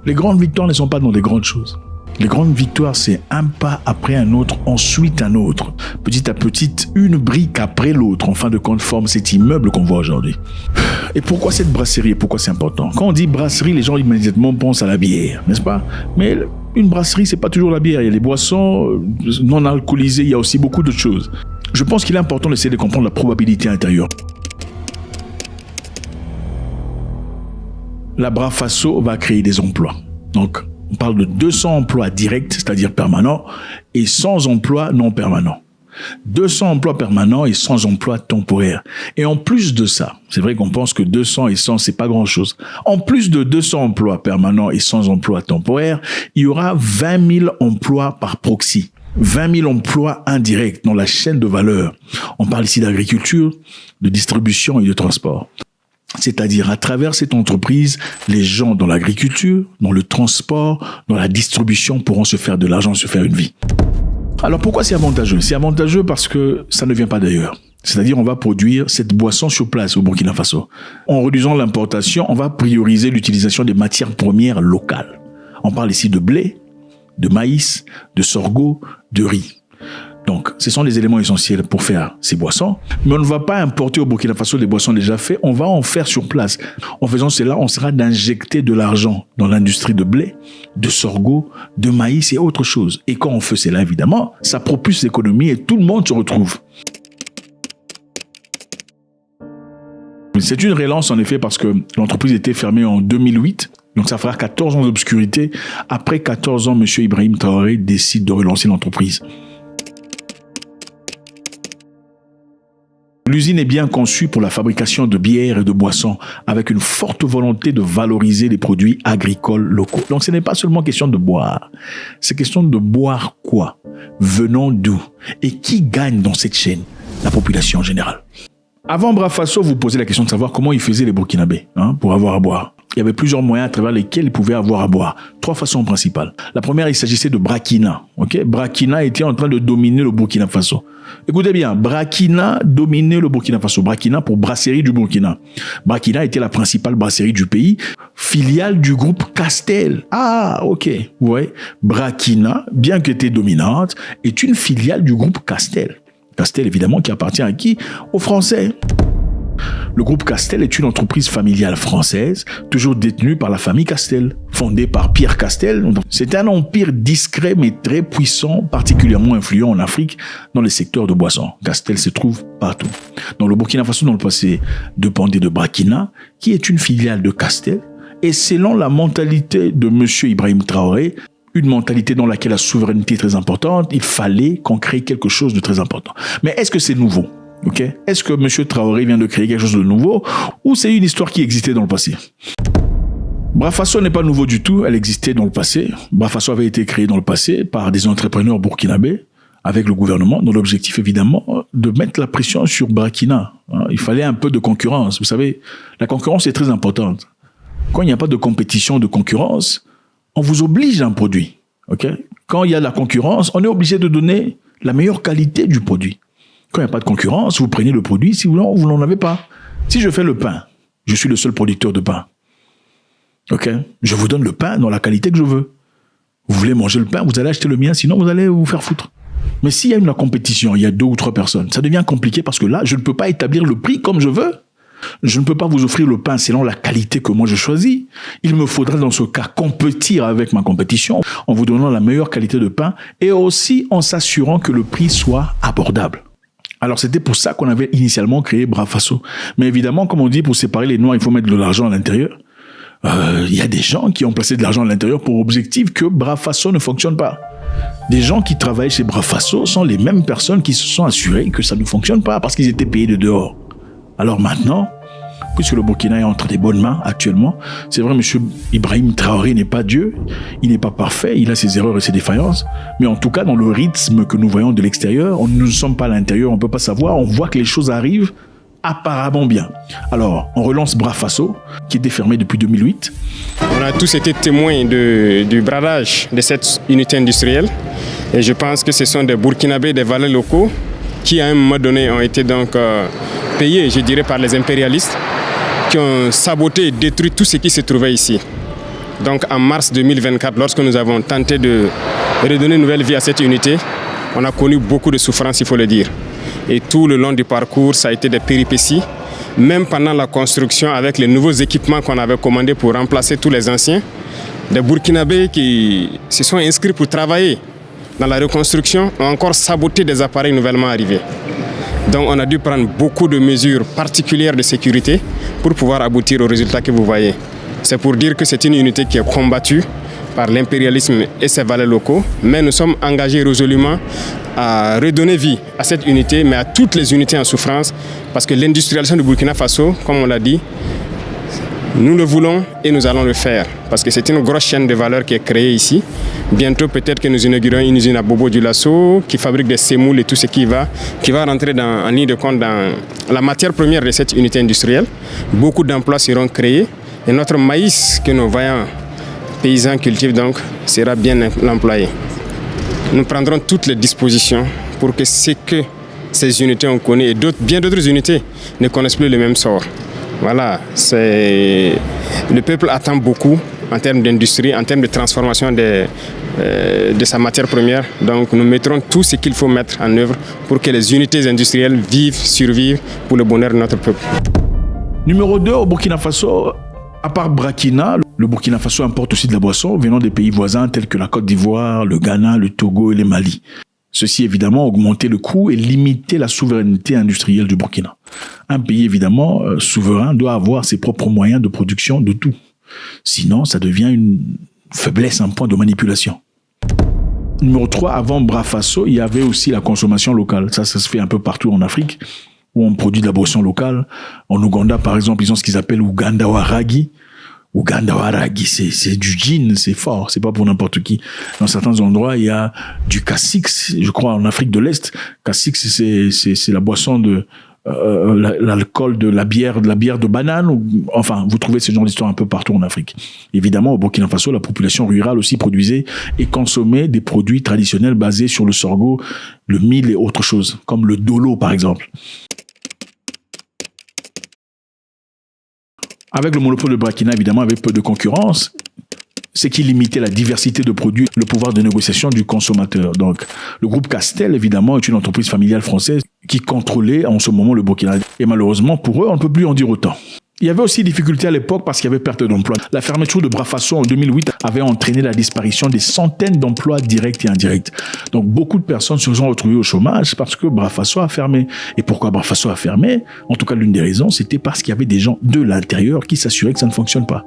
Les grandes victoires ne sont pas dans des grandes choses. Les grandes victoires, c'est un pas après un autre, ensuite un autre. Petit à petit, une brique après l'autre, en fin de compte, forme cet immeuble qu'on voit aujourd'hui. Et pourquoi cette brasserie et pourquoi c'est important? Quand on dit brasserie, les gens immédiatement pensent à la bière, n'est-ce pas? Mais une brasserie, c'est pas toujours la bière. Il y a les boissons non alcoolisées, il y a aussi beaucoup d'autres choses. Je pense qu'il est important d'essayer de comprendre la probabilité intérieure. La Brafaso va créer des emplois. Donc, on parle de 200 emplois directs, c'est-à-dire permanents, et 100 emplois non permanents. 200 emplois permanents et 100 emplois temporaires. Et en plus de ça, c'est vrai qu'on pense que 200 et 100, c'est pas grand-chose. En plus de 200 emplois permanents et 100 emplois temporaires, il y aura 20 000 emplois par proxy. 20 000 emplois indirects dans la chaîne de valeur. On parle ici d'agriculture, de distribution et de transport. C'est-à-dire, à travers cette entreprise, les gens dans l'agriculture, dans le transport, dans la distribution pourront se faire de l'argent, se faire une vie. Alors pourquoi c'est avantageux? C'est avantageux parce que ça ne vient pas d'ailleurs. C'est-à-dire, on va produire cette boisson sur place au Burkina Faso. En réduisant l'importation, on va prioriser l'utilisation des matières premières locales. On parle ici de blé, de maïs, de sorgho, de riz. Donc, ce sont les éléments essentiels pour faire ces boissons. Mais on ne va pas importer au Burkina Faso des boissons déjà faites, on va en faire sur place. En faisant cela, on sera d'injecter de l'argent dans l'industrie de blé, de sorgho, de maïs et autre chose. Et quand on fait cela, évidemment, ça propulse l'économie et tout le monde se retrouve. C'est une relance en effet parce que l'entreprise était fermée en 2008. Donc ça fera 14 ans d'obscurité. Après 14 ans, M. Ibrahim Traoré décide de relancer l'entreprise. L'usine est bien conçue pour la fabrication de bières et de boissons, avec une forte volonté de valoriser les produits agricoles locaux. Donc ce n'est pas seulement question de boire, c'est question de boire quoi, venant d'où, et qui gagne dans cette chaîne? La population en général. Avant Brafasso, vous posez la question de savoir comment ils faisaient les Burkinabés pour avoir à boire. Il y avait plusieurs moyens à travers lesquels ils pouvaient avoir à boire. 3 façons principales. La première, il s'agissait de Brakina. Brakina était en train de dominer le Burkina Faso. Écoutez bien, Brakina dominait le Burkina Faso. Brakina pour Brasserie du Burkina. Brakina était la principale brasserie du pays, filiale du groupe Castel. Ah, ok. Ouais. Brakina, bien qu'elle était dominante, est une filiale du groupe Castel. Castel, évidemment, qui appartient à qui? Aux Français. Le groupe Castel est une entreprise familiale française, toujours détenue par la famille Castel, fondée par Pierre Castel. C'est un empire discret mais très puissant, particulièrement influent en Afrique dans les secteurs de boissons. Castel se trouve partout. Dans le Burkina Faso, dans le passé, dépendait de Brakina, qui est une filiale de Castel, et selon la mentalité de M. Ibrahim Traoré, une mentalité dans laquelle la souveraineté est très importante, il fallait qu'on crée quelque chose de très important. Mais est-ce que c'est nouveau? Est-ce que M. Traoré vient de créer quelque chose de nouveau ou c'est une histoire qui existait dans le passé? Brafasso n'est pas nouveau du tout, elle existait dans le passé. Brafasso avait été créé dans le passé par des entrepreneurs burkinabés avec le gouvernement, dans l'objectif évidemment de mettre la pression sur Brakina. Il fallait un peu de concurrence. Vous savez, la concurrence est très importante. Quand il n'y a pas de compétition, de concurrence, on vous oblige à un produit. Quand il y a la concurrence, on est obligé de donner la meilleure qualité du produit. Quand il n'y a pas de concurrence, vous prenez le produit, si vous n'en avez pas. Si je fais le pain, je suis le seul producteur de pain. Je vous donne le pain dans la qualité que je veux. Vous voulez manger le pain, vous allez acheter le mien, sinon vous allez vous faire foutre. Mais s'il y a une compétition, il y a 2 ou 3 personnes, ça devient compliqué parce que là, je ne peux pas établir le prix comme je veux. Je ne peux pas vous offrir le pain selon la qualité que moi je choisis. Il me faudrait dans ce cas compétir avec ma compétition en vous donnant la meilleure qualité de pain et aussi en s'assurant que le prix soit abordable. Alors c'était pour ça qu'on avait initialement créé Brafasso. Mais évidemment, comme on dit, pour séparer les noirs, il faut mettre de l'argent à l'intérieur. Il y a des gens qui ont placé de l'argent à l'intérieur pour objectif que Brafasso ne fonctionne pas. Des gens qui travaillent chez Brafasso sont les mêmes personnes qui se sont assurées que ça ne fonctionne pas parce qu'ils étaient payés de dehors. Alors maintenant, puisque le Burkina est entre des bonnes mains actuellement, c'est vrai, M. Ibrahim Traoré n'est pas Dieu, il n'est pas parfait, il a ses erreurs et ses défaillances, mais en tout cas, dans le rythme que nous voyons de l'extérieur, nous ne sommes pas à l'intérieur, on ne peut pas savoir, on voit que les choses arrivent apparemment bien. Alors, on relance Brafasso, qui était fermé depuis 2008. On a tous été témoins du bradage de cette unité industrielle, et je pense que ce sont des Burkinabés, des valets locaux, qui à un moment donné ont été donc payés, je dirais, par les impérialistes, qui ont saboté et détruit tout ce qui se trouvait ici. Donc en mars 2024, lorsque nous avons tenté de redonner une nouvelle vie à cette unité, on a connu beaucoup de souffrances, il faut le dire. Et tout le long du parcours, ça a été des péripéties. Même pendant la construction, avec les nouveaux équipements qu'on avait commandés pour remplacer tous les anciens, des Burkinabés qui se sont inscrits pour travailler dans la reconstruction ont encore saboté des appareils nouvellement arrivés. Donc on a dû prendre beaucoup de mesures particulières de sécurité pour pouvoir aboutir au résultat que vous voyez. C'est pour dire que c'est une unité qui est combattue par l'impérialisme et ses valets locaux, mais nous sommes engagés résolument à redonner vie à cette unité, mais à toutes les unités en souffrance, parce que l'industrialisation du Burkina Faso, comme on l'a dit, nous le voulons et nous allons le faire, parce que c'est une grosse chaîne de valeur qui est créée ici. Bientôt, peut-être que nous inaugurons une usine à Bobo Dioulasso qui fabrique des sémoules et tout ce qui va rentrer en ligne de compte dans la matière première de cette unité industrielle. Beaucoup d'emplois seront créés et notre maïs que nos vaillants paysans cultivent donc sera bien employé. Nous prendrons toutes les dispositions pour que ce que ces unités ont connu et bien d'autres unités ne connaissent plus le même sort. Voilà, le peuple attend beaucoup en termes d'industrie, en termes de transformation de sa matière première. Donc nous mettrons tout ce qu'il faut mettre en œuvre pour que les unités industrielles survivent pour le bonheur de notre peuple. Numéro 2, au Burkina Faso, à part Brakina, le Burkina Faso importe aussi de la boisson venant des pays voisins tels que la Côte d'Ivoire, le Ghana, le Togo et le Mali. Ceci, évidemment, augmenter le coût et limiter la souveraineté industrielle du Burkina. Un pays, évidemment, souverain doit avoir ses propres moyens de production de tout. Sinon, ça devient une faiblesse, un point de manipulation. Numéro 3, avant Brafasso, il y avait aussi la consommation locale. Ça se fait un peu partout en Afrique. où on produit de la boisson locale. En Ouganda, par exemple, ils ont ce qu'ils appellent Uganda Waragi. Uganda Waragi, c'est du gin, c'est fort, c'est pas pour n'importe qui. Dans certains endroits, il y a du K6, je crois en Afrique de l'Est. K6, c'est la boisson de l'alcool de la bière de banane. Enfin, vous trouvez ce genre d'histoire un peu partout en Afrique. Évidemment, au Burkina Faso, la population rurale aussi produisait et consommait des produits traditionnels basés sur le sorgho, le mil et autres choses, comme le dolo par exemple. Avec le monopole de Brikina, évidemment, avec peu de concurrence, ce qui limitait la diversité de produits, le pouvoir de négociation du consommateur. Donc, le groupe Castel, évidemment, est une entreprise familiale française qui contrôlait en ce moment le Burkina. Et malheureusement, pour eux, on ne peut plus en dire autant. Il y avait aussi des difficultés à l'époque parce qu'il y avait perte d'emploi. La fermeture de Bras-Faso en 2008 avait entraîné la disparition des centaines d'emplois directs et indirects. Donc beaucoup de personnes se sont retrouvées au chômage parce que Bras-Faso a fermé. Et pourquoi Bras-Faso a fermé? En tout cas, l'une des raisons, c'était parce qu'il y avait des gens de l'intérieur qui s'assuraient que ça ne fonctionne pas.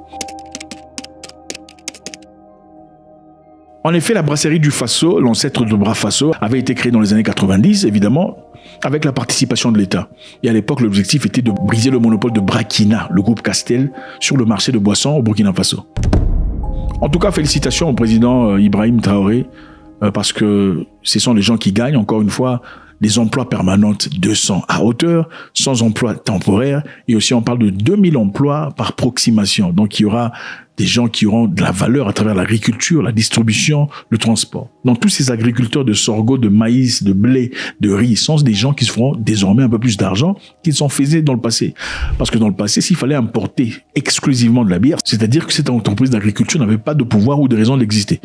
En effet, la brasserie du Faso, l'ancêtre de Bras-Faso, avait été créée dans les années 90, évidemment, avec la participation de l'État. Et à l'époque, l'objectif était de briser le monopole de Brikina, le groupe Castel, sur le marché de boissons au Burkina Faso. En tout cas, félicitations au président Ibrahim Traoré, parce que ce sont les gens qui gagnent, encore une fois, des emplois permanents 200 à hauteur, sans emploi temporaire, et aussi on parle de 2000 emplois par proximation. Donc il y aura des gens qui auront de la valeur à travers l'agriculture, la distribution, le transport. Donc tous ces agriculteurs de sorgho, de maïs, de blé, de riz, sont des gens qui se feront désormais un peu plus d'argent qu'ils en faisaient dans le passé. Parce que dans le passé, s'il fallait importer exclusivement de la bière, c'est-à-dire que cette entreprise d'agriculture n'avait pas de pouvoir ou de raison d'exister.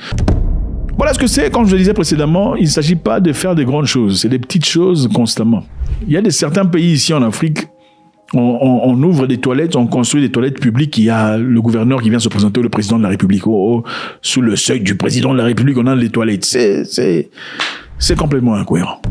Voilà ce que c'est, comme je le disais précédemment, il ne s'agit pas de faire des grandes choses, c'est des petites choses constamment. Il y a certains pays ici en Afrique, on ouvre des toilettes, on construit des toilettes publiques, il y a le gouverneur qui vient se présenter, le président de la République. Sous le seuil du président de la République, on a les toilettes. C'est complètement incohérent.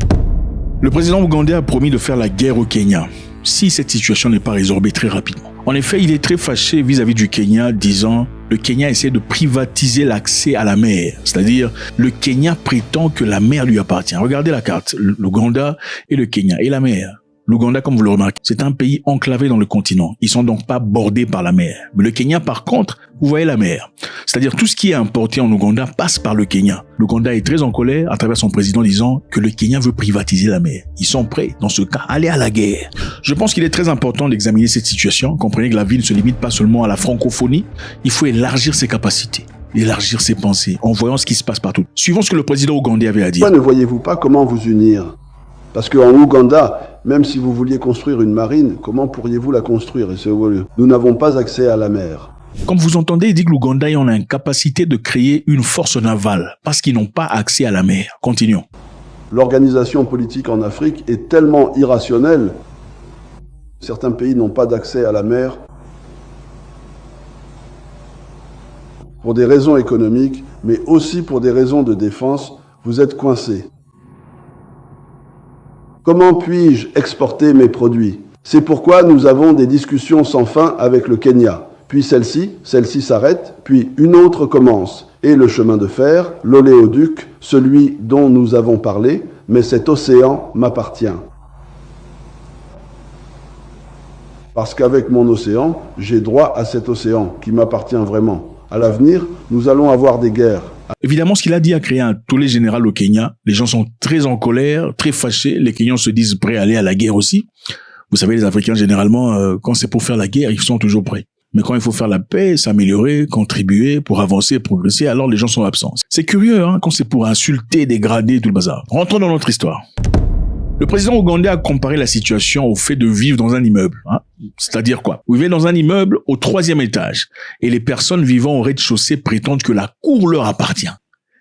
Le président ougandais a promis de faire la guerre au Kenya si cette situation n'est pas résorbée très rapidement. En effet, il est très fâché vis-à-vis du Kenya, disant le Kenya essaie de privatiser l'accès à la mer. C'est-à-dire, le Kenya prétend que la mer lui appartient. Regardez la carte, l'Ouganda et le Kenya et la mer. L'Ouganda, comme vous le remarquez, c'est un pays enclavé dans le continent. Ils sont donc pas bordés par la mer. Mais le Kenya, par contre, vous voyez la mer. C'est-à-dire tout ce qui est importé en Ouganda passe par le Kenya. L'Ouganda est très en colère à travers son président disant que le Kenya veut privatiser la mer. Ils sont prêts, dans ce cas, à aller à la guerre. Je pense qu'il est très important d'examiner cette situation. Comprenez que la vie ne se limite pas seulement à la francophonie. Il faut élargir ses capacités, élargir ses pensées, en voyant ce qui se passe partout. Suivons ce que le président ougandais avait à dire. Pourquoi ne voyez-vous pas comment vous unir? Parce qu'en Ouganda, même si vous vouliez construire une marine, comment pourriez-vous la construire? Nous n'avons pas accès à la mer. Comme vous entendez, il dit que l'Ouganda est en incapacité de créer une force navale parce qu'ils n'ont pas accès à la mer. Continuons. L'organisation politique en Afrique est tellement irrationnelle. Certains pays n'ont pas d'accès à la mer pour des raisons économiques, mais aussi pour des raisons de défense. Vous êtes coincés. Comment puis-je exporter mes produits? C'est pourquoi nous avons des discussions sans fin avec le Kenya. Puis celle-ci s'arrête, puis une autre commence. Et le chemin de fer, l'oléoduc, celui dont nous avons parlé, mais cet océan m'appartient. Parce qu'avec mon océan, j'ai droit à cet océan qui m'appartient vraiment. À l'avenir, nous allons avoir des guerres. Évidemment, ce qu'il a dit a créé un tollé général au Kenya. Les gens sont très en colère, très fâchés. Les Kenyans se disent prêts à aller à la guerre aussi. Vous savez, les Africains, généralement, quand c'est pour faire la guerre, ils sont toujours prêts. Mais quand il faut faire la paix, s'améliorer, contribuer pour avancer, progresser, alors les gens sont absents. C'est curieux, hein, quand c'est pour insulter, dégrader, tout le bazar. Rentrons dans notre histoire. Le président ougandais a comparé la situation au fait de vivre dans un immeuble. Hein. C'est-à-dire quoi? Vous vivez dans un immeuble au 3e étage et les personnes vivant au rez-de-chaussée prétendent que la cour leur appartient.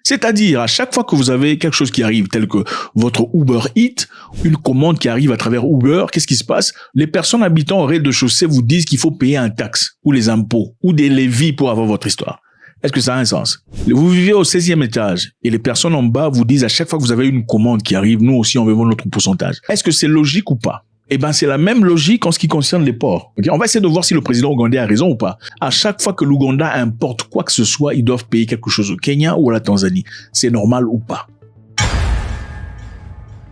C'est-à-dire, à chaque fois que vous avez quelque chose qui arrive, tel que votre Uber Eats, une commande qui arrive à travers Uber, qu'est-ce qui se passe? Les personnes habitant au rez-de-chaussée vous disent qu'il faut payer un taxe, ou les impôts, ou des lévies pour avoir votre histoire. Est-ce que ça a un sens? Vous vivez au 16e étage et les personnes en bas vous disent à chaque fois que vous avez une commande qui arrive, nous aussi on veut notre pourcentage. Est-ce que c'est logique ou pas? Eh ben, c'est la même logique en ce qui concerne les ports. Okay? On va essayer de voir si le président ougandais a raison ou pas. À chaque fois que l'Ouganda importe quoi que ce soit, ils doivent payer quelque chose au Kenya ou à la Tanzanie. C'est normal ou pas?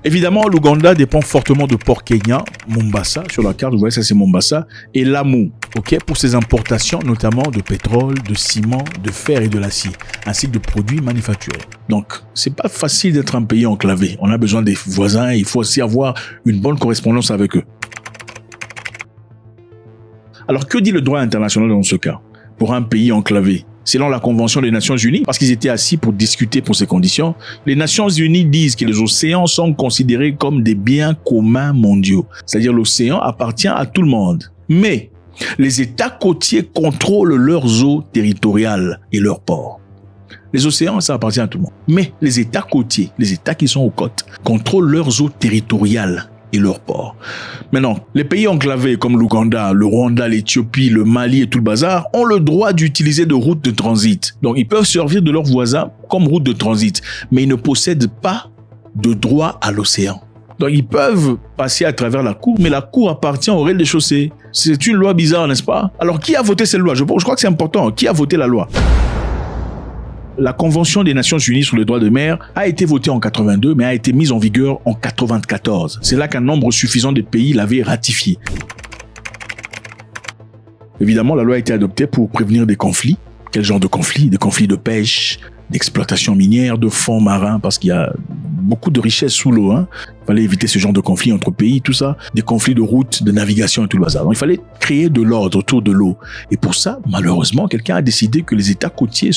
Évidemment, l'Ouganda dépend fortement de port Kenya, Mombasa, sur la carte, vous voyez, ça c'est Mombasa, et Lamu, ok, pour ses importations, notamment de pétrole, de ciment, de fer et de l'acier, ainsi que de produits manufacturés. Donc, c'est pas facile d'être un pays enclavé. On a besoin des voisins, il faut aussi avoir une bonne correspondance avec eux. Alors, que dit le droit international dans ce cas, pour un pays enclavé? Selon la Convention des Nations Unies, parce qu'ils étaient assis pour discuter pour ces conditions, les Nations Unies disent que les océans sont considérés comme des biens communs mondiaux. C'est-à-dire l'océan appartient à tout le monde. Mais les États côtiers contrôlent leurs eaux territoriales et leurs ports. Les océans, ça appartient à tout le monde. Mais les États côtiers, les États qui sont aux côtes, contrôlent leurs eaux territoriales et leurs ports. Maintenant, les pays enclavés comme l'Ouganda, le Rwanda, l'Éthiopie, le Mali et tout le bazar ont le droit d'utiliser de routes de transit. Donc, ils peuvent servir de leurs voisins comme route de transit, mais ils ne possèdent pas de droit à l'océan. Donc, ils peuvent passer à travers la cour, mais la cour appartient au rez-de-chaussée. C'est une loi bizarre, n'est-ce pas? Alors, qui a voté cette loi? Je crois que c'est important. Qui a voté la loi? La Convention des Nations Unies sur les droits de mer a été votée en 82, mais a été mise en vigueur en 94. C'est là qu'un nombre suffisant de pays l'avaient ratifiée. Évidemment, la loi a été adoptée pour prévenir des conflits. Quel genre de conflits? Des conflits de pêche, d'exploitation minière, de fonds marins, parce qu'il y a beaucoup de richesses sous l'eau. Il fallait éviter ce genre de conflits entre pays, tout ça. Des conflits de route, de navigation et tout le bazar. Donc, il fallait créer de l'ordre autour de l'eau. Et pour ça, malheureusement, quelqu'un a décidé que les États côtiers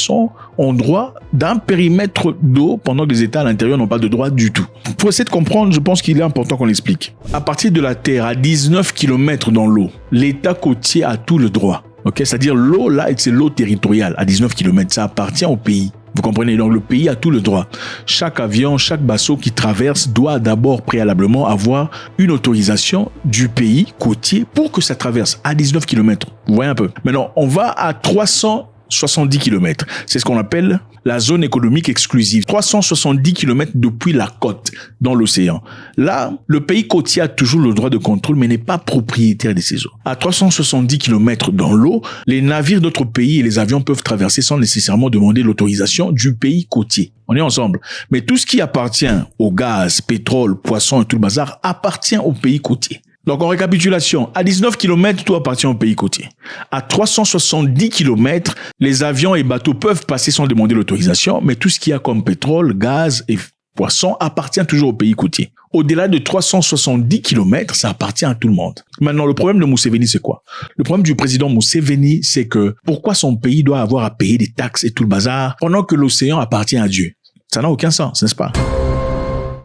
ont droit d'un périmètre d'eau pendant que les États à l'intérieur n'ont pas de droit du tout. Pour essayer de comprendre, je pense qu'il est important qu'on l'explique. À partir de la terre, à 19 km dans l'eau, l'État côtier a tout le droit. Okay? C'est-à-dire l'eau, là, c'est l'eau territoriale à 19 km. Ça appartient au pays. Vous comprenez? Donc, le pays a tout le droit. Chaque avion, chaque bateau qui traverse doit d'abord préalablement avoir une autorisation du pays côtier pour que ça traverse à 19 km. Vous voyez un peu? Maintenant, on va à 370 km. C'est ce qu'on appelle la zone économique exclusive. 370 km depuis la côte dans l'océan. Là, le pays côtier a toujours le droit de contrôle, mais n'est pas propriétaire de ces eaux. À 370 km dans l'eau, les navires d'autres pays et les avions peuvent traverser sans nécessairement demander l'autorisation du pays côtier. On est ensemble. Mais tout ce qui appartient au gaz, pétrole, poisson et tout le bazar appartient au pays côtier. Donc, en récapitulation, à 19 km, tout appartient au pays côtier. À 370 km, les avions et bateaux peuvent passer sans demander l'autorisation, mais tout ce qu'il y a comme pétrole, gaz et poisson appartient toujours au pays côtier. Au-delà de 370 km, ça appartient à tout le monde. Maintenant, le problème de Museveni, c'est quoi? Le problème du président Museveni, c'est que pourquoi son pays doit avoir à payer des taxes et tout le bazar pendant que l'océan appartient à Dieu? Ça n'a aucun sens, n'est-ce pas?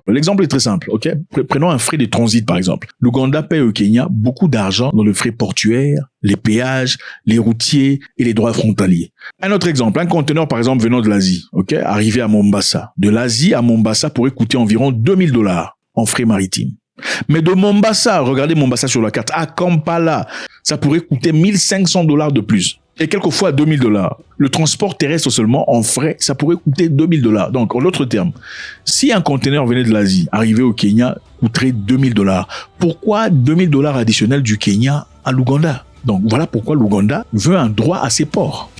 L'exemple est très simple, ok? Prenons un frais de transit, par exemple. L'Ouganda paye au Kenya beaucoup d'argent dans le frais portuaire, les péages, les routiers et les droits frontaliers. Un autre exemple, un conteneur, par exemple, venant de l'Asie, ok? Arrivé à Mombasa. De l'Asie à Mombasa pourrait coûter environ $2000 en frais maritimes. Mais de Mombasa, regardez Mombasa sur la carte, à Kampala, ça pourrait coûter $1500 de plus. Et quelquefois $2000. Le transport terrestre seulement en frais, ça pourrait coûter $2000. Donc, en d'autres termes, si un conteneur venait de l'Asie, arrivé au Kenya, coûterait $2000. Pourquoi $2000 additionnels du Kenya à l'Ouganda? Donc, voilà pourquoi l'Ouganda veut un droit à ses ports.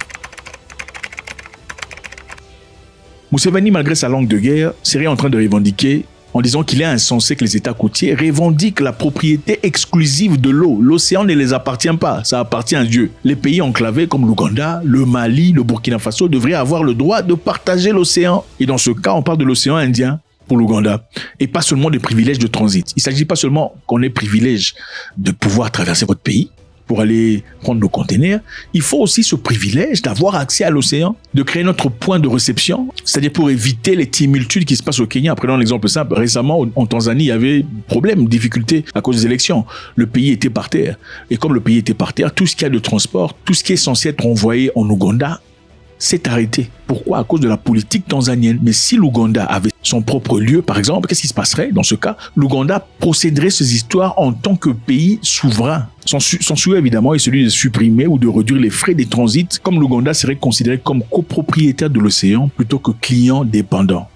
Museveni, malgré sa langue de guerre, serait en train de revendiquer en disant qu'il est insensé que les États côtiers revendiquent la propriété exclusive de l'eau. L'océan ne les appartient pas, ça appartient à Dieu. Les pays enclavés comme l'Ouganda, le Mali, le Burkina Faso devraient avoir le droit de partager l'océan. Et dans ce cas, on parle de l'océan Indien pour l'Ouganda et pas seulement des privilèges de transit. Il ne s'agit pas seulement qu'on ait privilège de pouvoir traverser votre pays pour aller prendre nos conteneurs, il faut aussi ce privilège d'avoir accès à l'océan, de créer notre point de réception, c'est-à-dire pour éviter les tumultudes qui se passent au Kenya. Prenons un exemple simple. Récemment, en Tanzanie, il y avait problème, difficulté à cause des élections. Le pays était par terre. Et comme le pays était par terre, tout ce qu'il y a de transport, tout ce qui est censé être envoyé en Ouganda, s'est arrêté. Pourquoi? À cause de la politique tanzanienne. Mais si l'Ouganda avait son propre lieu, par exemple, qu'est-ce qui se passerait? Dans ce cas, l'Ouganda procéderait ces histoires en tant que pays souverain. Son souhait, évidemment, est celui de supprimer ou de réduire les frais des transits, comme l'Ouganda serait considéré comme copropriétaire de l'océan plutôt que client dépendant.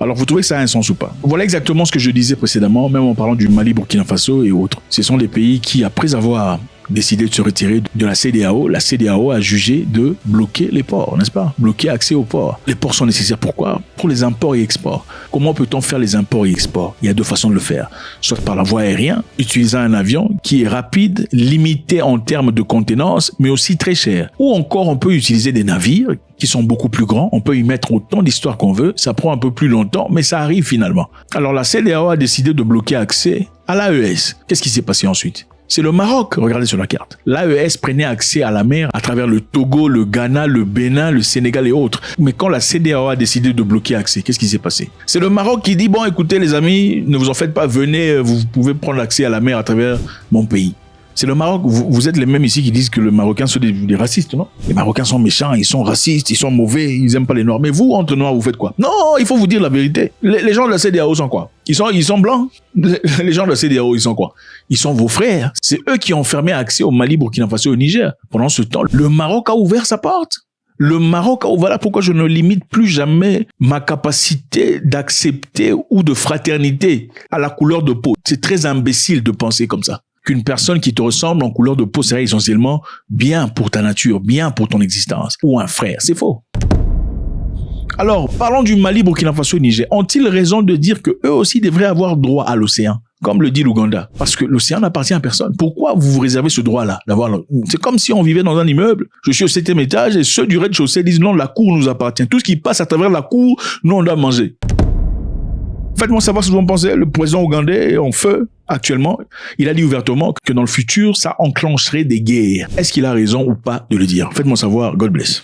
Alors, vous trouvez que ça a un sens ou pas? Voilà exactement ce que je disais précédemment, même en parlant du Mali, Burkina Faso et autres. Ce sont des pays qui, après avoir décidé de se retirer de la CEDEAO. La CEDEAO a jugé de bloquer les ports, n'est-ce pas? Bloquer accès aux ports. Les ports sont nécessaires. Pourquoi? Pour les imports et exports. Comment peut-on faire les imports et exports? Il y a 2 façons de le faire. Soit par la voie aérienne, utilisant un avion qui est rapide, limité en termes de contenance, mais aussi très cher. Ou encore, on peut utiliser des navires qui sont beaucoup plus grands. On peut y mettre autant d'histoires qu'on veut. Ça prend un peu plus longtemps, mais ça arrive finalement. Alors la CEDEAO a décidé de bloquer accès à l'AES. Qu'est-ce qui s'est passé ensuite? C'est le Maroc, regardez sur la carte. L'AES prenait accès à la mer à travers le Togo, le Ghana, le Bénin, le Sénégal et autres. Mais quand la CEDEAO a décidé de bloquer accès, qu'est-ce qui s'est passé? C'est le Maroc qui dit, bon, écoutez les amis, ne vous en faites pas, venez, vous pouvez prendre accès à la mer à travers mon pays. C'est le Maroc, vous êtes les mêmes ici qui disent que les Marocains sont des racistes, non? Les Marocains sont méchants, ils sont racistes, ils sont mauvais, ils aiment pas les Noirs. Mais vous, entre Noirs, vous faites quoi? Non, il faut vous dire la vérité. Les gens de la CEDEAO sont quoi? Ils sont blancs. Les gens de la CEDEAO, ils sont quoi? Ils sont vos frères. C'est eux qui ont fermé accès au Mali, Burkina Faso et au Niger. Pendant ce temps, le Maroc a ouvert sa porte. Le Maroc, voilà pourquoi je ne limite plus jamais ma capacité d'accepter ou de fraternité à la couleur de peau. C'est très imbécile de penser comme ça. Qu'une personne qui te ressemble en couleur de peau serait essentiellement bien pour ta nature, bien pour ton existence, ou un frère. C'est faux. Alors, parlons du Mali, Burkina Faso et Niger. Ont-ils raison de dire que eux aussi devraient avoir droit à l'océan, comme le dit l'Ouganda? Parce que l'océan n'appartient à personne. Pourquoi vous vous réservez ce droit-là d'avoir? C'est comme si on vivait dans un immeuble. Je suis au 7e étage et ceux du rez-de-chaussée disent non, la cour nous appartient. Tout ce qui passe à travers la cour, nous on doit manger. Faites-moi savoir ce que vous en pensez. Le président ougandais est en feu actuellement. Il a dit ouvertement que dans le futur, ça enclencherait des guerres. Est-ce qu'il a raison ou pas de le dire? Faites-moi savoir. God bless.